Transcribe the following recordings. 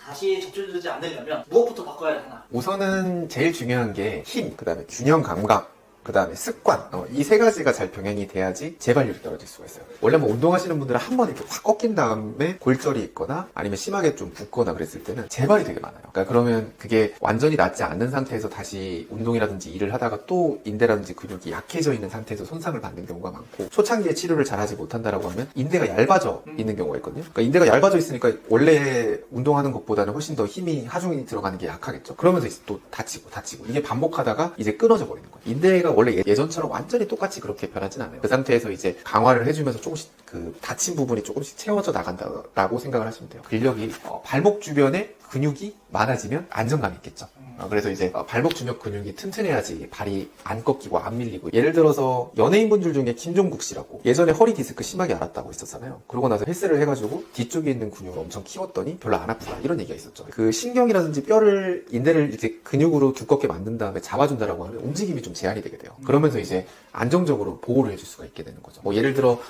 다시 접촉되지 않으려면 무엇부터 바꿔야 되나? 우선은 제일 중요한 게 힘, 그 다음에 균형 감각, 그 다음에 습관, 이 세 가지가 잘 병행이 돼야지 재발률이 떨어질 수가 있어요. 원래 뭐 운동하시는 분들은 한 번 이렇게 확 꺾인 다음에 골절이 있거나 아니면 심하게 좀 붓거나 그랬을 때는 재발이 되게 많아요. 그러니까 그러면 그게 완전히 낫지 않는 상태에서 다시 운동이라든지 일을 하다가 또 인대라든지 근육이 약해져 있는 상태에서 손상을 받는 경우가 많고, 초창기에 치료를 잘하지 못한다라고 하면 인대가 얇아져 있는 경우가 있거든요. 그러니까 인대가 얇아져 있으니까 원래 운동하는 것보다는 훨씬 더 힘이 하중이 들어가는 게 약하겠죠. 그러면서 이제 또 다치고 이게 반복하다가 이제 끊어져 버리는 거예요. 인대가 원래 예전처럼 완전히 똑같이 그렇게 변하진 않아요. 그 상태에서 이제 강화를 해주면서 조금씩 그 다친 부분이 조금씩 채워져 나간다라고 생각을 하시면 돼요. 근력이 발목 주변에 근육이 많아지면 안정감이 있겠죠. 그래서 이제 발목 주변 근육이 튼튼해야지 발이 안 꺾이고 안 밀리고, 예를 들어서 연예인분들 중에 김종국 씨라고 예전에 허리 디스크 심하게 앓았다고 있었잖아요. 그러고 나서 헬스를 해가지고 뒤쪽에 있는 근육을 엄청 키웠더니 별로 안 아프다 이런 얘기가 있었죠. 그 신경이라든지 뼈를, 인대를 이제 근육으로 두껍게 만든 다음에 잡아준다라고 하면 움직임이 좀 제한이 되게 돼요. 그러면서 이제 안정적으로 보호를 해줄 수가 있게 되는 거죠. 뭐 예를 들어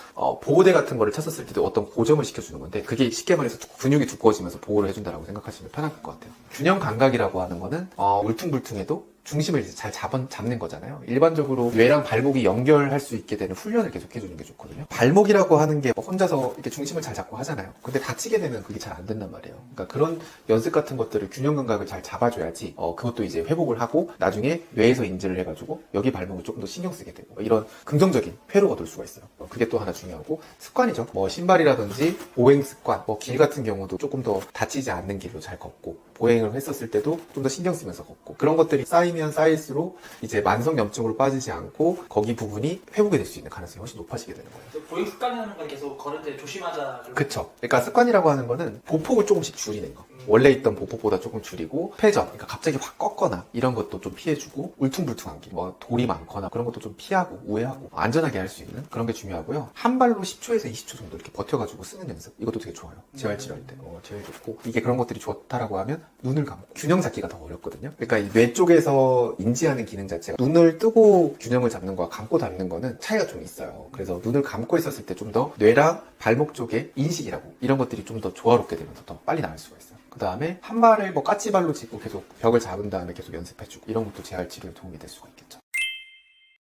보호대 같은 거를 쳤었을 때도 어떤 고정을 시켜주는 건데, 그게 쉽게 말해서 근육이 두꺼워지면서 보호를 해준다라고 생각하시면 편할 것 같아요. 균형 감각이라고 하는 거는 울퉁불퉁해도 중심을 이제 잘 잡는 거잖아요. 일반적으로 뇌랑 발목이 연결할 수 있게 되는 훈련을 계속 해주는 게 좋거든요. 발목이라고 하는 게 혼자서 이렇게 중심을 잘 잡고 하잖아요. 근데 다치게 되면 그게 잘 안 된단 말이에요. 그러니까 그런 연습 같은 것들을, 균형 감각을 잘 잡아줘야지 그것도 이제 회복을 하고 나중에 뇌에서 인지를 해가지고 여기 발목을 조금 더 신경 쓰게 되고, 이런 긍정적인 회로가 돌 수가 있어요. 그게 또 하나 중요하고, 습관이죠. 뭐 신발이라든지 보행 습관, 뭐 길 같은 경우도 조금 더 다치지 않는 길로 잘 걷고, 보행을 했었을 때도 좀 더 신경 쓰면서 걷고, 그런 것들이 쌓이면 쌓일수록 이제 만성염증으로 빠지지 않고 거기 부분이 회복이 될 수 있는 가능성이 훨씬 높아지게 되는 거예요. 보행 습관이라는 건 계속 걸을 때 조심하자. 그쵸. 그러니까 습관이라고 하는 거는 보폭을 조금씩 줄이는 거. 원래 있던 보폭보다 조금 줄이고, 회전, 그러니까 갑자기 확 꺾거나 이런 것도 좀 피해주고, 울퉁불퉁한 길, 뭐 돌이 많거나 그런 것도 좀 피하고 우회하고 안전하게 할 수 있는 그런 게 중요하고요. 한 발로 10초에서 20초 정도 이렇게 버텨가지고 쓰는 연습, 이것도 되게 좋아요. 재활 치료할 때 제일 좋고, 이게 그런 것들이 좋다라고 하면 눈을 감고 균형 잡기가 더 어렵거든요. 그러니까 이 뇌 쪽에서 인지하는 기능 자체가 눈을 뜨고 균형을 잡는 거와 감고 잡는 거는 차이가 좀 있어요. 그래서 눈을 감고 있었을 때 좀 더 뇌랑 발목 쪽의 인식이라고, 이런 것들이 좀 더 조화롭게 되면서 더 빨리 나을 수가 있어요. 그 다음에 한 발을 뭐 까치발로 짚고 계속 벽을 잡은 다음에 계속 연습해주고, 이런 것도 재활 치료에 도움이 될 수가 있겠죠.